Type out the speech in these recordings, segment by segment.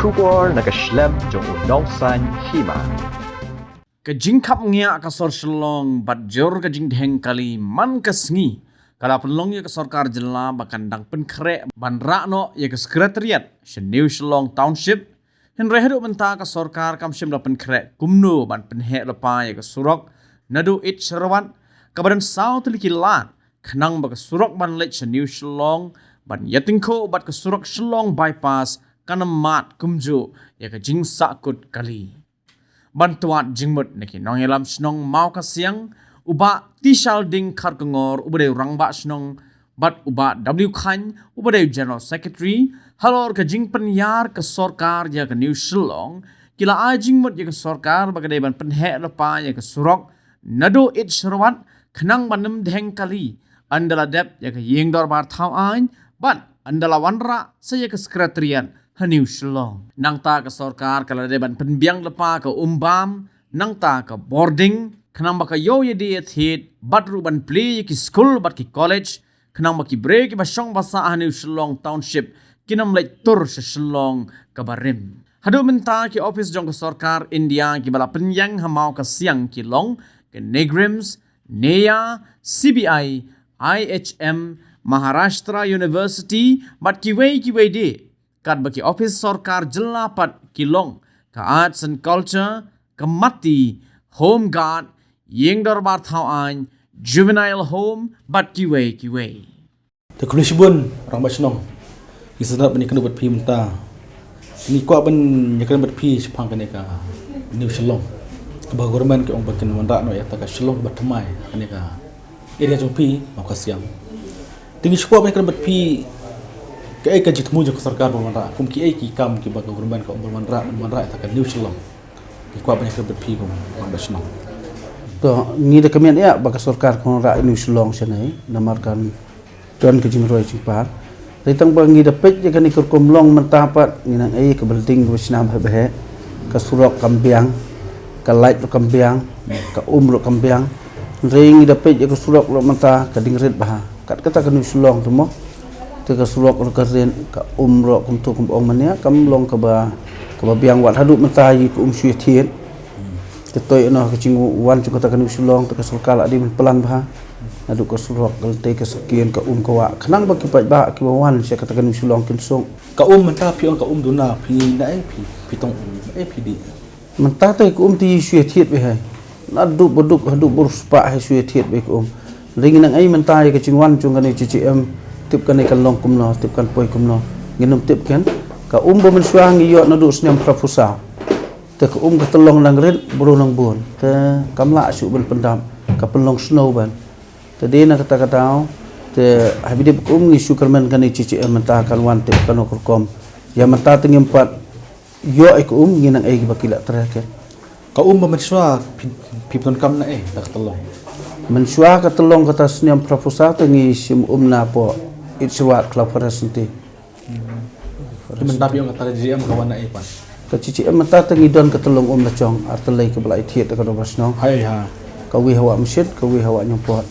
Shubor nakaslem jong unongsan hima. Kajing kap ngia kasor shelong bat jor kajing dheng kali man kasngi kala pelong ya ke sarkar jela bakandang penkre ban rakno ya ke sekretariat New Shelong Township hin rehedu benta ke sarkar kam shim la penkre kumno ban penhe lepa ya ke surok nadu it serwan kabadan south likilan khnang ba ke surok ban lech New Shelong ban yatingko bat ke surok Shelong bypass kanamat kumju ya ke jing sakut kali bantuan jingmut neki nong elam snong mau kasiang uba tisal ding khar kengor ubade rangba snong bat uba W Khan ubade General Secretary halor ke jing penyar ke sarkar ya ke New Shelong kila a jingmut ya ke sarkar bagade ban penhe lepa ya ke surok nado it serwat khnang banem dheng kali andala dep ya ke yingdor bar thau ain ban andala wanra saya ke sekretariat New Shelong nang ta ke sarkar kala deban penbiang lepa ke umbam nang ta ke boarding khnang ba ka yo ye de thit bat ruban play ki school bat ki college khnang ba ki break ba shong basa New Shelong Township kinam lai tur se Shelong ka barim hadu menta ki office jong ke sarkar India ki bala penyang hamau ka siang ki long ke Negrims NEA CBI IHM Maharashtra University bat ki wei de kat bagi office sarkar jela pat kilong ka arts and culture kamati home guard yeng darbar thau an juvenile home bat kiwei te kulisbun rang basnong isadap ni kena bat phi menta ni kwa ban ni kena bat phi chpang kane ka New Shelong ka ba government ke ong bakin manra no ya ta ka Shelong bat thamai kane ka area jong phi ma ka siang tingi chkwa ban kena bat phi cái cái chỉ mua cho sarkar bermanra, kum ki ki kam ki bagi government ka bermanra ta New Shelong, ki kwa banyak berpi kum basnong. To ni de kamian ya bagi sarkar kon ra New Shelong senai namarkan tuan ke jingroi cipar. Ritang bangi de pej kan ikur kumlong mentapat ni nang ke belting basnam he ka surok kambiang, ka light kambiang, ka ro kambiang. Ring de pej ke surok lo menta ka dingret bah. Kat kata ke New Shelong tu mo te surok keren ka umro kum tu kum ong mania kam long ka ba biang wat hadu mentai ku sui thien te toy no ka chingu wan chu ka New Shelong te ka sarkar adi men pelan ba hadu ka surok gal te ka sekian ka ka wa khnang ba ki ba ki wan se ka New Shelong kin song ka menta pi on ka duna pi nai pi tong pi di menta te ku ti sui thiet be hai na du boduk hadu burus pa hai sui thiet be ku ring nang ai mentai ka chingwan chung ka ni CCM tip kan ikan long kumno tip kan poi kumno nginum tip kan ka bo men suang yo na du sniam prapusa te ka ka telong nang rit buru nang bun te kamla su ben pendam ka pelong snow ban te de na kata te habide ngi su kalman kan cici menta kan wan tip kan kom ya menta tengim pat yo ek nginang ai bakila terakhir ka bo men suang pipton kam na tak telong men suang ka telong kata sniam prapusa te ngi sim na po itsuat klaparasenti menta pi on kata GM kawan na pan ka CCM mata tangi don ka telong na chong artelai ka balai thiet ka do basno hai ha ka wi hawa msit ka wi hawa nyompot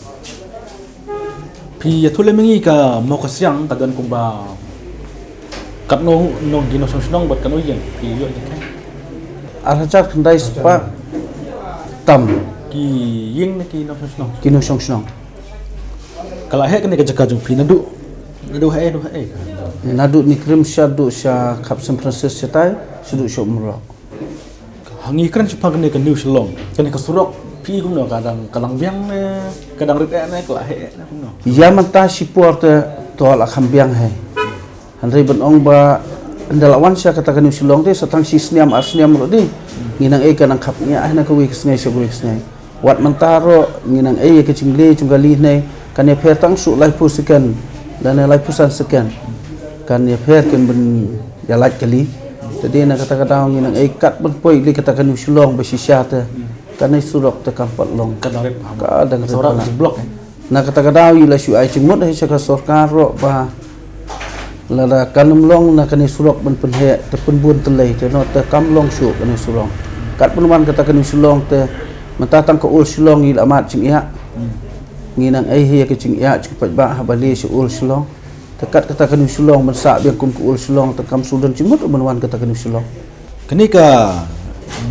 pi thule mengi ka mo ka siang ka don kum ba kat no gino song bat kanu yen pi yo jikai arajak ndai spa tam ki ying na ki no song kino song kala he kan ka jaka jung pi nadu he nadu ni krim shadu sha khap San Francisco tai sudu shop mro hangi kan chupang ne ka New Shelong kan ka surok pi kum no kadang kalang biang kadang rit ne kala he na kum no ya manta support to ala khambiang hai hanrei ben ong ba ndalawan sha kata New Shelong te satang sisniam asniam ro di nginang kanang khap nya na ka wi sngai se wi sngai wat mantaro nginang ke chingle chungali ne kan ya pher tang su lai pusikan dan lai pusan sekian kan ya pher kan ben ya lai kali jadi na kata nginang kat ben poi li kata New Shelong ba shisha te kan ai surok te kampat long kan rep ka dang sorok blok na kata wi la su ai chingmut hai sa ka sarkar ro ba la kanum long na kan surok ben pen he te pen bun te lai te no te kam long su kan surong kat penuan kata New Shelong te mentatang ka ul Shelong il amat ching ya nginang ai he ke ching ya cepat ba habali si ul Shelong dekat kata kanu Shillong mensak biang kum kuul Shillong tekam Sudan cimut menwan kata kanu Shillong. Kini ka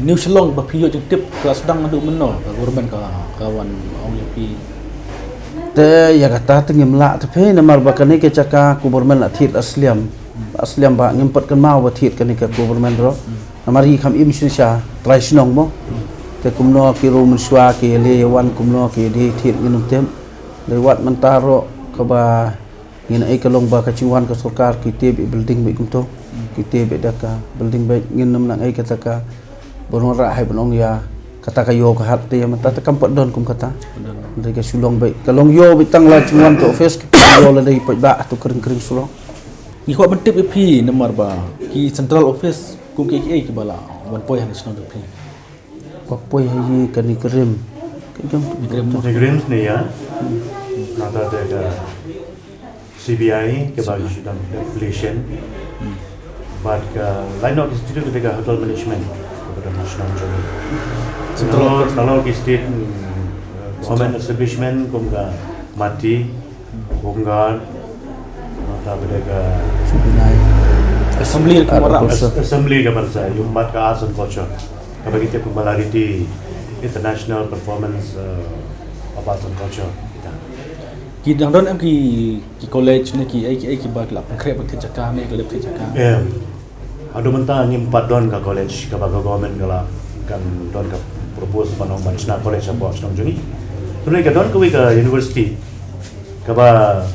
New Shillong ba piyo jeng tip ka sedang adu menol ka government ka kawan ong yapi. Te ya kata tengim melak tapi namar bakani ke caka government la thit asliam ba ngempet kan mau ba thit kan ke government ro. Namar hi kam im sha trai Shillong mo. Te kumno ki ro mensua ki le wan kumno ki di thit nginum tem. Lewat mentaro ka ba ngin ai kalong ba kaciwan ka sarkar kita building baik kumto kita bedaka building baik nginum nang ai kata ka bonon ra hai bonong ya kata ka yo ka hat te mata ta kampat don kum kata mereka sulong baik kalong yo bitang la ciwan ka office yo la dai pa tu kering sulong Ni ko ban tip pi nomor ba ki central office kum ki ki bala wan poi han national pi. papoi hai kani kerim Negerims ni ya, nada ada CBI kepada sudah population, but line of institute ketika hotel management kepada national journey. Kalau di state government establishment kumga mati, kumga nada ketika assembly kepada saya, umpat ke arts and culture. Kalau kita kembali di international performance of arts and culture. Ki dang don am ki college ni ki ai ki ba klap krep ba jaka ni klep jaka. Ado mentah ni 4 don ka college ka baga government kala kan don ka propose panong national college apa senang juni. Tunai ka don ka university ka ba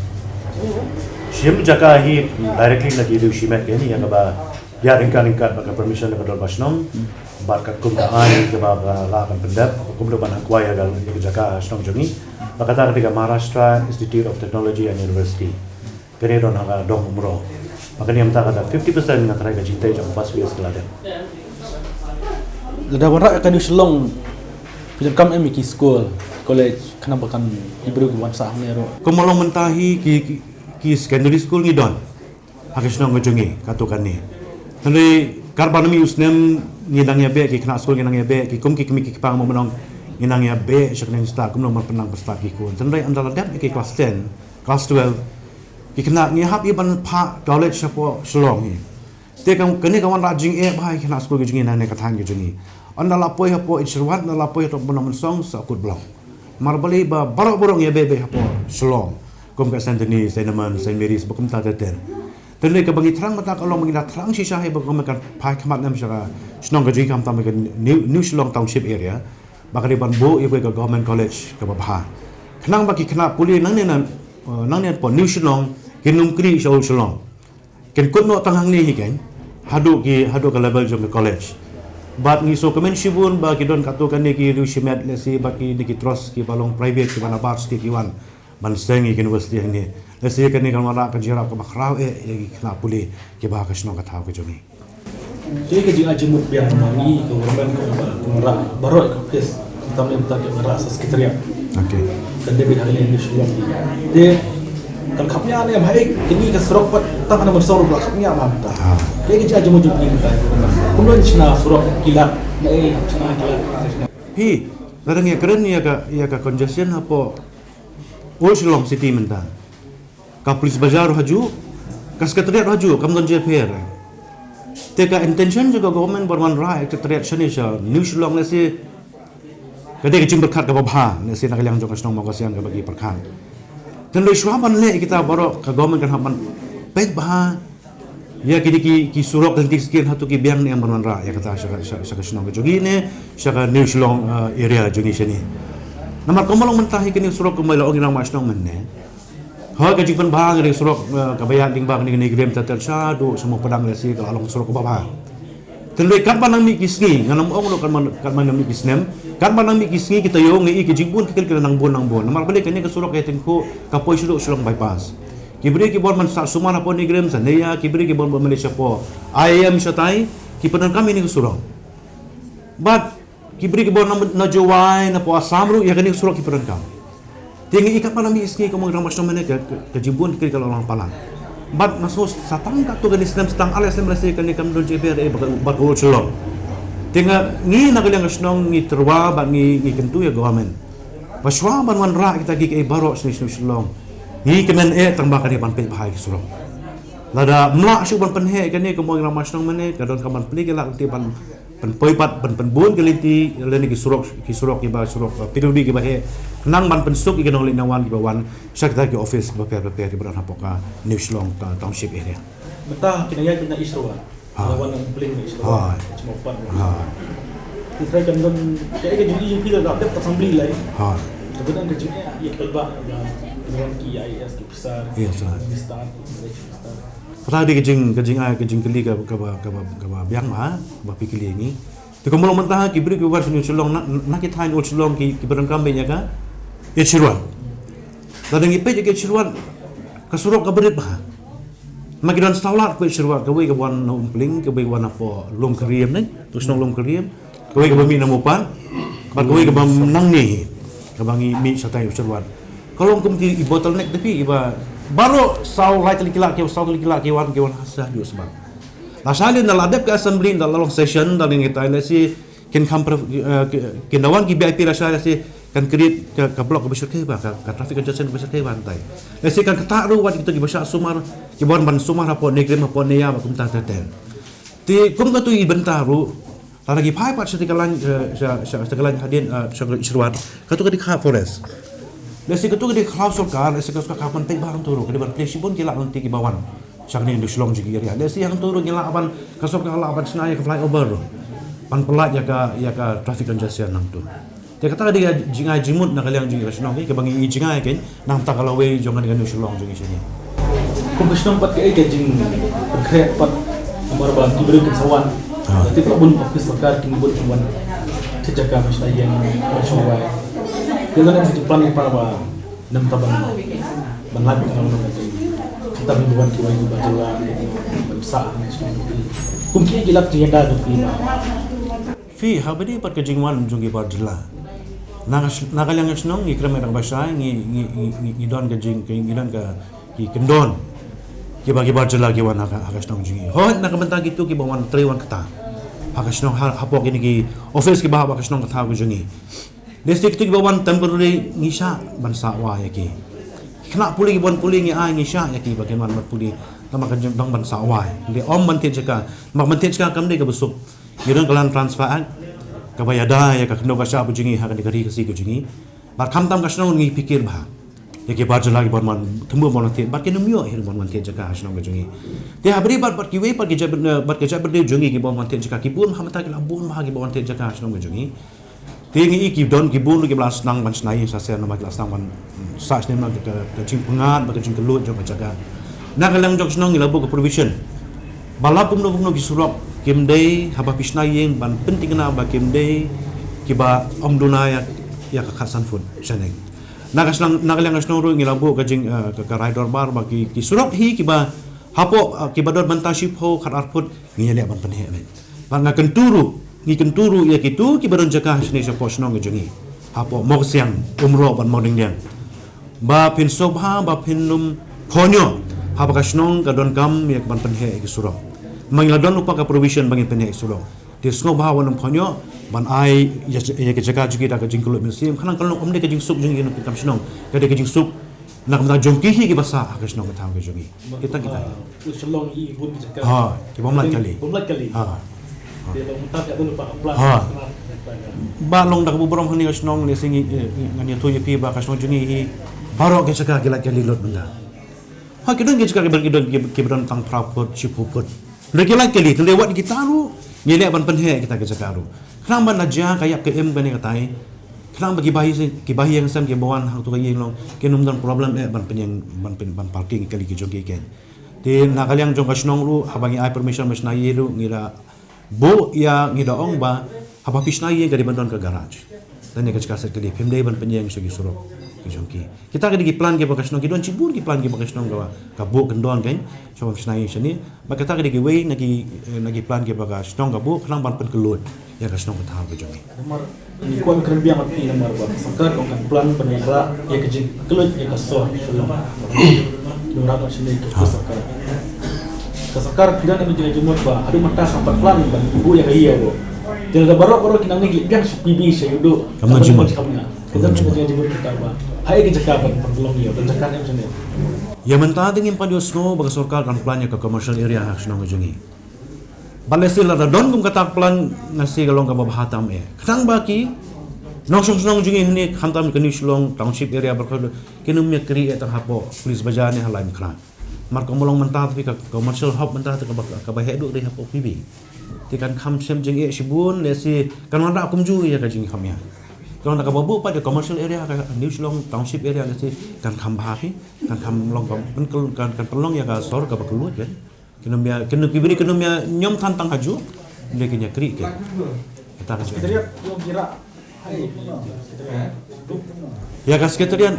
sim jaka hi directly na di simet ke ni ka ba ya ringkan ba permission ka don basnom barkat kum ka ai ka ba la kan pendap kum do ban acquire gal ka jaka senang juni. Bakata ketika Maharashtra Institute of Technology and University kene don haga dong umro makanya yang kata 50% ngatrai ka cinta jang pas wias kelada Lada warak akan Shillong film kam ki school college kenapa kan ibru wan sah ni ro kumolong mentahi ki secondary school ni don hakis nang ngejungi katukan ni nanti karbanami usnem ngidangnya be ki kena school ngidangnya be ki kum ki pang menong inang ya be syaknen sta kum nomor penang bersta ki kun tendai antara dap ki kelas 10 kelas 12 ki kena ni hap iban pa college sapo Shillong ni te kam kene kawan rajing bahai kena school ki nang ne kathan ki jungi anda lapoi hapo irwat na lapoi to bonom song sa kut blong marbali ba barok-borong ya be hapo Shillong kum ka Santini Cinnamon St Mary's bukum ta ter tendai ka bangi terang mata kalau mengira terang sisa he bukum kan pai khamat nam syaka snong ka ji kam tam ka new Shillong township area baka di banbo ibu ke government college ke babah kenang bagi kena puli nang ni po New Shillong kinum kri Shillong ken kunno tanghang ni hiken hadu ke level jong ke college bat ngi so kemen shibun bagi don katukan ni ki rushimet lesi baki ni ki trust ki balong private ki mana bars ki kiwan ban sengi ke university ni lesi ke ni kan wala ka jira ka bakrau ki kena puli ki ba ka Shillong ka thau ke jongi jadi ke jing ajemut biar mangi ke government ko mara baro ko pes tam nem tak ke mara sekretariat okey kan de bi hale ni Shillong de kan khapnya ne bhai kini ka surok pat tam ana bersor ko khapnya ma ta ke jing ajemut ju ni ta kumno china surok kila na china kila hi larang ya keren ya ka congestion hapo Shillong city mentang ka polis bazar haju ka sekretariat haju kam don JPR teka intention juga government berman rai sekretariat sini sya New Shillong lesi kadai kecim berkat ke babha lesi nak yang jong kasnong magasian ke bagi perkan dan lo swaban le kita baru ke government kan hapan baik bah ya kini ki surok dan tikskir hatu ki biang ni yang berman rai ya kata sya kasnong ke jogi ne sya New Shillong area jogi sini namar komalong mentahi kini surok kembali orang yang masnong menne ha ka jipan bang re surok kabayan ding bang ni grem tatel syadu semua pedang lesi kalau along surok baba tenle kan banang mi kisni nganam ong lo kan manam mi kisnem kan banang mi kisni kita yo ngi ki jimpun kikil nang bon namar balik kini ke surok ya tengku kapoi suduk Shillong bypass kibri ki bon man sa sumana po ni grem sanaya kibri ki bon Malaysia po IAM syatai ki penan kami ni ke surok but kibri ki bon na jowai na po asamru ya kini surok ki penan kami tinggi ikat malam iski kamu ramai semua ke jibun kiri kalau orang palang. Bat nasos satang tak tu ganis nem setang alas nem lasi kan ikam don JPR bakul Shillong. Tinggal ni nak yang senong ni terwa bang ni kentu ya government. Paswa ban wan ra kita gi ke barok sini Shillong. Ni kemen tambah kan ban pe bahai surong. Lada melak syuk ban penhe kan ni kemo ngira masnong mene kadon kaman peli gelak ti ban poipat ban bun gelinti leni ki surok ki ba surok pirudi ki bahe nang ban pensuk ki nong linawan ki bawan sakta ki office ba per ki beran hapoka New Shillong township area. Mentah kinaya kena isruan. Lawan yang paling isruan. Cuma pan. Kita kan kayak jadi juga dah ada assembly lain. Kemudian kerjanya ia kelbak dengan KIS ke besar. Ya, besar. Besar. Pernah di kejing keli ke biang mah ba pikili ni. Tu kamu mentah ki beri ki war New Shillong nak kita hain Old Shillong ki berang kambe nya ka. Ya Shillong. Dadang ipe je ke Shillong ka surok ka berit bah. Magidan staulat ku Shillong ka we ka wan no umpling ka we wan apa lom keriem ni. Tu snong lom keriem. Ka we ka bami namupan. Ba ka we ka bam nang ni. Ka bangi mi satai Shillong. Kalau kum ti bottleneck tapi iba baru sau lai telikila ke wan hasah juga sebab. Lasalin dalam adab ke assembly dalam session dalam kita si kin dawan ki BIP rasa si kan create ke blok ke besar ke ba ka traffic congestion besar ke bantai. Si kan ketaru wat kita ki besar sumar ki bon ban sumar apa negeri apa neya ba kum ta ten. Ti kum ka tu ibentaru lagi pai pat setikalan hadin syarwat ka tu ka di forest. Lesi ketu di Klaus Sokar, lesi ketu kapan tek barang turu, kedi ban plesi pun gila nanti ki bawan. Sang ni di Shillong juga area. Lesi yang turu gila aban kasok kala aban senaya ke flyover. Pan pelat ya ka traffic congestion nang tu. Dia kata dia jingai jimut nak kaliang jingai Shillong ke bangi jingai kan nang tak kalau we jangan dengan Shillong jingai sini. Kompetisi pat ke jing berkreat pat nomor ban diberi kesawan. Tapi pun office Sokar king buat cuman sejaga mesti yang macam dengan yang plan para ba nam taban banlab ng mga kita bibuan kiwa yung bajalan sa kumki gilak tiada do pima Fi habedi pat kejingwan jungi bajla. Nakalang snong ni kreme rang basai ni don kejing keinginan ka ki kendon. Ki bagi bajla ki wan hakas nong jungi. Ho nakabanta gitu ki bawan trewan kata. Hakas nong hapok ini ki office ki bahawa hakas nong kata ko jungi. District tu bawan temporary ngisha bansa wa yaki. Kena puli bon puli ngi ai ngisha yaki bagaimana mat puli tama kan bang bansa wa. Di om mantin jaka, mak mantin jaka kam de ka besuk. Giron kalan transfer ka bayada ya ka kendo ka sha bujingi ha kan dikari kasi bujingi. Bar kam tam ka sno ngi pikir bah. Yaki bar lagi bon man temu bon mantin bar kenu mio hir bon mantin jaka sno bujingi. Ti habri bar ki we par ki jab jungi ki bon mantin jaka ki pun hamata ki labun bah ki bon mantin jaka sno bujingi. Tingi iki don ki bulu ki blas nang ban snai sa se nama ki nang ban sa sne nang ke jing pengat ba jing kelut jong jaga nak lang jong snong ilabu ke provision balapum no ki surok kim dei haba pisnai yang ban penting na ba kim dei ki ba om dunaya ya ka khasan fun saneng nak lang snong ru ilabu ke jing ke rider bar ba ki surok hi ki ba hapo ki ba dor bantaship ho khat arput ngi le ban penhe ban ngaken turu ni kenturu ya kitu ki baron jaka sini sa posno ngejongi apo mo siang umro ban moding dia ba pin sobha ba pin num khonyo ha ba kasnong ka don kam ya ban penhe ki suro mangla don lupa ka provision bangi penhe suro ti sngo ba wanum khonyo ban ai ya ke jaka jugi da ka jingkulo museum khanang kalong omde ka jingsuk jungi no kam snong ka de ka jingsuk nak mata jongki hi ki basa ka snong ka thang ka jungi kita Shillong i bun jaka ha ki bomlat kali ha dia mutat ya dulu pak plus ba long dak buburom hani kasnong ni singi ngani to yepi ba kasnong jungi hi baro ke saka gilat kali lot benda ha kidon ke saka ke berdon tang prapot chipuput legilat kali tu lewat kita ru ngile ban penhe kita ke saka ru kram ban aja kayak ke em bani katai kram bagi bahi yang sam ke bawan hang tu kayi long ke num dan problem ban penyang ban parking kali ke jogi ken ti nakaliang jong kasnong ru habangi ai permission mas na yeru ngira bo ya ngidaong ba haba pisnai yang dari bandon ke garage dan yang kaset ke pim dei ban penyeng segi surok ki jongki kita ke di plan ke bakasnong ki don cibur ki plan ke bakasnong ka bo kendon kan so pisnai sini ba kita ke di way nagi plan ke bakasnong ka bo klang ban pen kelut ya kasnong ka tahu ke jongki nomor ni kuan keren biang mati nomor ba Sokar ko kan plan penera ya ke jing kelut ya ka so nomor apa sini ke Sokar Sokar pidan yang menjadi jumur ba adu mata sampai plan ban ibu ya iya bo. Tidak baru kinang ngi biang supibi sayudo. Kamu jumur. Kita menjadi berkata hai kejakapan pertolong dia berjakan macam ni. Ya mentah dengan pada snow bagi sorkar kan plannya ke commercial area hak senang jungi. Balesi la don kum kata plan ngasi galong ka bahatam Kadang baki nong senang jungi ni hantam ke New Shillong township area berkata kinum ya kri eta hapo polis bajane halain kra. Marko molong mentah tapi ke commercial hub mentah ke bahaya duk dari hapo PB. Tikan kham sem jungi sibun lesi kan wanda akum ju ya ka jungi khamya. Kalau nak babu pada commercial area New Shillong township area nasi kan kham bahapi kan kham long kan pelong ya ka sor ka bakelut kan kena pibri kena nyom tantang haju dia kena kri kan kita kan Sekretariat yang kira hai ya ka sekretariat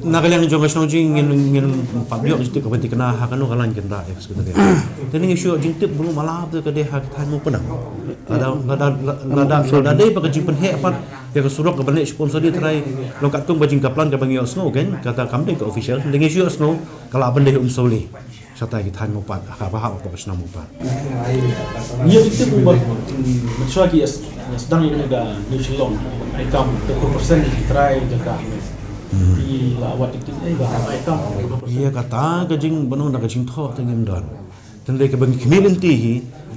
nagalang jong kasong jing ngin public jitu ka kena hakano kalan kena ya sekretariat tani isu jing tip belum malah tu ka de hak tan mo pedang ada dai pa jing penhe apa dia ka surok ka balik sponsor dia try lokat kum bajing kaplan ka bangi snow kan kata kamde ka official dengan isu snow kalau bende soli sata ki tan mo pat ka bahak ko snow mo pat Dia itu buat macam lagi sedang ini ada New Shillong ikam 30% try jaga di lawat itu ikam iya kata kajing banong na kajing tho tengim don tendai ka bang community hi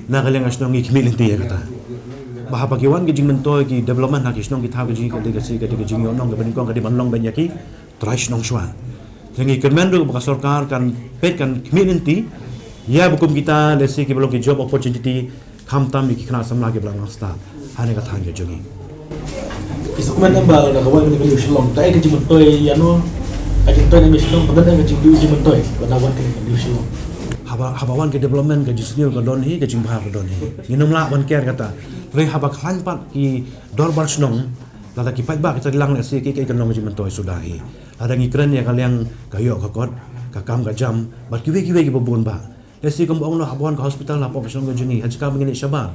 na kaleng asnong ni community ya kata baha pakiwan kajing mentoy ki development hak isnong ki tha kajing ka de kasi ka de kajing yonong ka bani kong ka di manlong banyaki try snong shwa tengi kermendo ka sarkar kan pet kan community ya bukum kita lesi ki belong ki job opportunity khamtam ki khna samla ki belang sta hane ka thang jogi Isuk man ambal na kawan ni New Shillong tay kajing mentoy ano kajing toy New Shillong paganda kajing di mentoy banawan ka New Shillong habawan ke development ke jisnil ke don hi ke jimbha ke don hi inum la ban ker kata re haba khan pat ki dor bar snong lada ki pat ba kita lang se ke nong jimen toy sudah hi ada ngi kren ya kalian kayo ka kot ka kam ka jam bar ki we ki bobon ba lesi kom ong no habawan ka hospital la pok snong ke juni hajka mengini syaba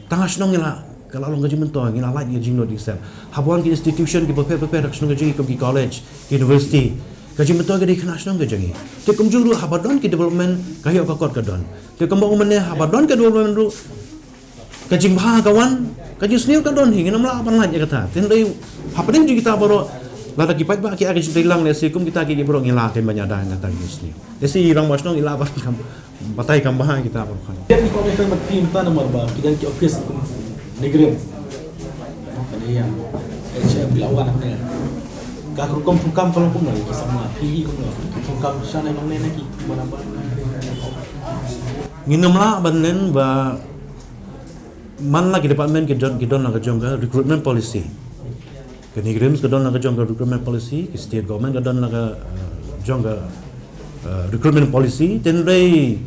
tangah snong la kalau long ke jimen toy ngila la ni jingno di sel habawan ki institution ki prepare snong ke juni ki college university kaji betul ke di nasional ke jangi te kumjuru habadon ke development kayo ka kot ka don te kembang mene habadon ke development ru kaji bha kawan kaji sniu ka don hingin namla apan laj kata tendai hapading ju kita boro lada ki pat ba ki agi silang le sikum kita ki boro ngila ke banyada ngata ni sniu desi rang masno ila ba kam batai kam bah kita boro kan dia ni kalau kita tim tan nomor ba kidan ki office negeri ada yang HM lawan apa Kakak kom tukam kalau pun lagi sama PE kom lagi tukam sana memang lagi mana apa nginum la banen ba man lagi department ke don la jong ka recruitment policy ke negrims ke don la jong ka recruitment policy ke state government ke don la jong ka recruitment policy ten rei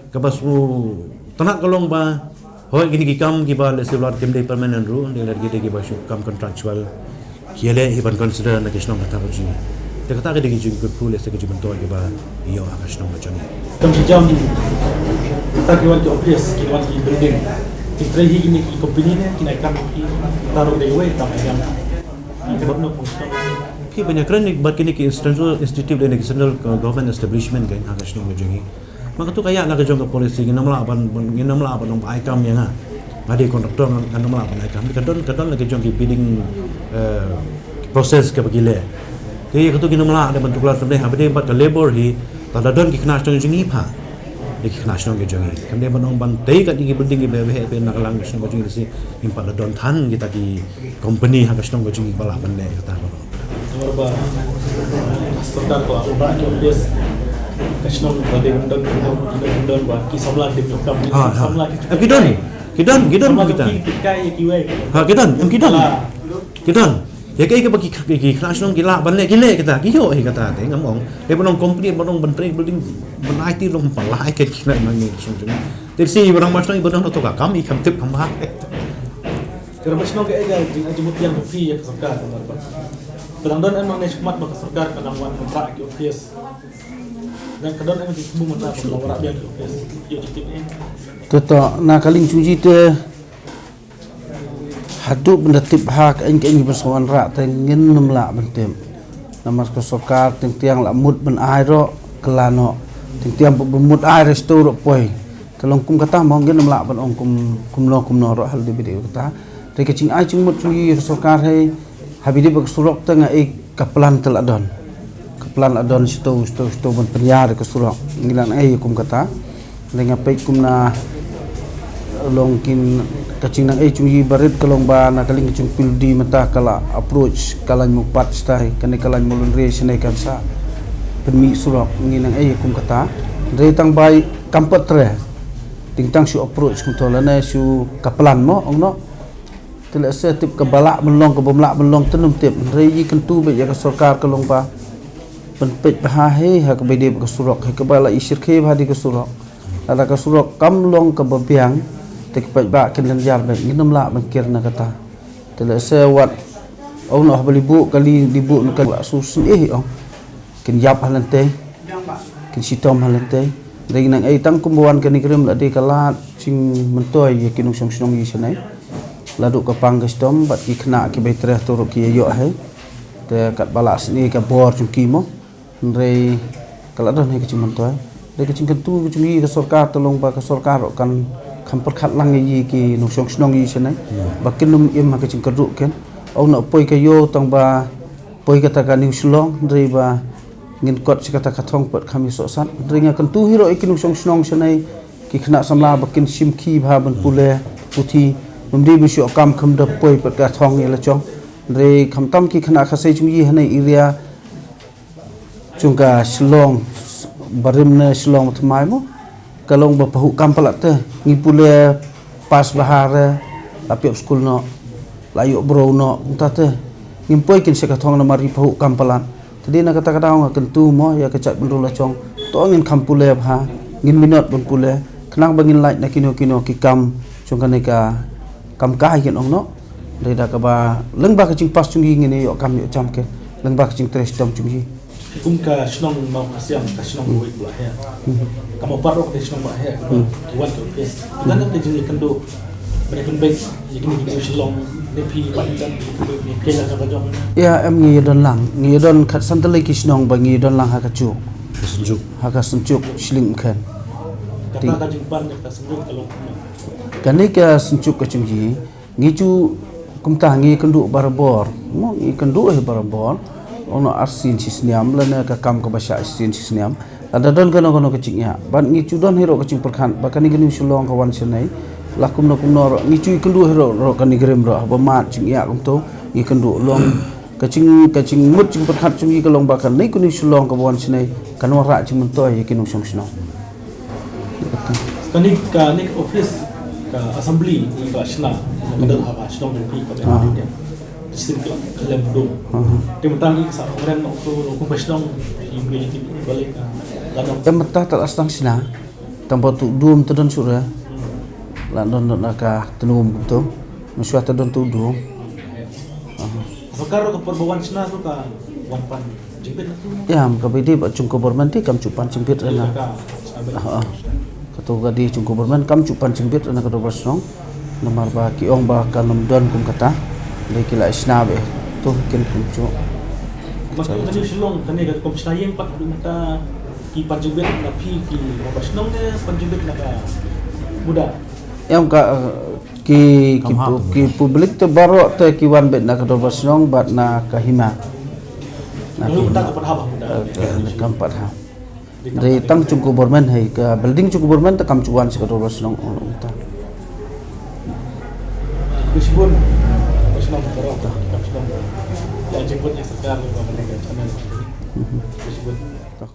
ka basu tanak kolong ba hoi gini ki kam ki ba le selat kem department ru de lagi de ki ba kam contractual kiale iban consider na kisnong kata ko jini de kata ke de ki good pool se ke jiban to ke ba iyo akasnong ma jani kami jam tak kiwan ki office kiwan ki building kita ini ki company ni kita akan taruh di way tak ayam kita no pun ki banyak keren ni bat kini ki institute de national government establishment kan akasnong ma jani maka tu kaya nak jong ke polisi nginamla aban nong ai kam yang ngadi kontraktor nginamla aban ai kam kadon lagi jong ki bidding proses ke bagile ke tu nginamla ada bentuk la temne habde bat ke labor hi tada don ki knas jong ni pha de ki knas jong ke jong hi kamde banong ban tei ka di building ke be nak lang jong ke jong si impa don than kita ki company ha jong ke jong bala ban le kata ko nomor ba standar ko ubah ki office Kasnong pada undang bah kisah lagi kam kisah lagi Kidon kita kai kiwai ha kidon ya kai ke bagi ki nasional gila ban le gile kita kiyo kata te ngamong de bonong complete bonong bentring building ben IT long palai ke kina mangi sung tersi barang masno ibodong to ka kami kam tip kam ha Kira Kasnong ke aja jemut yang free ya sarkar kadang-kadang emang nek mat baka sarkar kadang wan kontrak ki office dan kadang emang semua mata pelawak dia tu dia titip ni Kata na kaling cuci te hadu benda tip hak anh bersawan rak tengin nemla bentem namar ko sokar tiang la mut ben ai ro kelano tiang bermut ai resto ro poi kalong kum kata mong gen nemla ben ong kum no ro hal di bidi kata te kecing ai chung mut cuci sokar hai habidi bak surok tengah kaplan teladon adon sto ben penyar ke surok ngilan kum kata dengan pek kumna longkin kacing nang cungi barit kalong ba na kaling cung pildi mata kala approach kalan mupat stai kani kalan mulun re senai kansa penmi surok nginang kum kata re tang bai kampot tre tingtang su approach kum tolana su kaplan mo ongno tila se tip ke balak melong ke bomlak melong tenum tip reji kentu be ya ke sarkar ke longpa penpet bahahe ha ke bede ke surok ke bala isir ke hadi ke surok ada ke surok kam long ke babiang tek pet ba ken jar be nginum la mengkir na kata tila se wat ono belibu kali dibu ke susun ong ken yap halante ken sitom halante dei nang tang kumbuan ke nikrem la de kalat sing mentoy ke nung song yi senai ladu ke panggestom bat ki kena ki betreh turuk ki yo he te kat balak sini ke bor cungki mo rei kala don he ke cuman toy de ke cingkentu ke cungi ke sarkar tolong ba ke sarkar kan kam perkhat lang yi ki no song snong yi senai bakin num im ha ke cingkeduk ken au na poi ke yo tong ba poi kata ka New Silong rei ba ngin kot si kata kathong pat kami so sat rei nga kentu hiro ikin no song snong senai ki kena samla bakin simki ba ban pule puthi memdi bisu kam kham da poi pat ka thong yela chong re kham tam ki khana khasai chung yi hanai area chungka Silong barim na Silong thmai mo kalong ba pahu kam palat te ngi pule pas bahar apiop school no layo bro no ta te ngim poi kin se ka thong na mari pahu kam palat tadi na kata kata nga kentu mo ya ka chat bundul la chong to ngin kham pule bha ngin minot bun pule khnang bangin light na kino ki kam chungka ne ka kam kai ken ong no dei da ka ba leng ba ka ching pas chung yi ngene yo kam yo cham ke leng ba ka ching tres tom chung yi kum ka snong mau kasiam ka snong woi pula he kamu parok de snong ba he kiwan ke pes dan de jing kendo mereka baik yikin ni Silong de pi pandan ni kela ka jong ya em ngi don lang ngi don khat santalai ki snong ba ngi don lang ha ka chu Sejuk. ha ka sunchuk shling khan kata ka jing pan ka senjuk kalong kani ka sunchuk ka chung yi ngi chu kumta ngi kendu barabor mo ngi kendu he barabor ono arsin sisniam lana ka kam ka basha arsin sisniam ada don kono ka chingya ban ngi chu don hero ka ching perkhan ba kani gani Silong ka wan senai lakum no ngi chu kendu hero ro kani grem ro ba mat chingya kum to ngi kendu long ka ching mut ching perkhan chung yi ka long ba kan nei kuni Silong ka wan senai kan wara ching mentoy yi kinung song sno kani ka nik office ka assembly ni ka shna kada ha Silong de pi ka de district kalem do de mentang sa orang no ko Silong i miliki balik ka em ta ta astang sina tampo tu dum tu don sura la don ka tenum tu muswa ta don tu dum Fakar ko perbawan sina tu ka wan pan jipit tu ya ka bidi ba chung ko borman ti kam chupan chimpit rena ka to ga di chung ko borman kam chupan chimpit rena ka do basong namar ba ki ong ba ka nam don kum kata le kila isna be to ken kum chu mas ko ni Silong kani ka kom sina yeng pat du mata ki panjubit na pi ki Silong ne panjubit na ka muda em ka ki publik te baro te ki wan bet na ka do basong bat na ka hima na lalu kita dapat habang muda kampat ha dari tang chung ko borman hai ka building chung ko borman ta kam chuan se ka do basong ta Silong Silong baro Silong ya jemputnya sekarang ke mereka channel Silong tak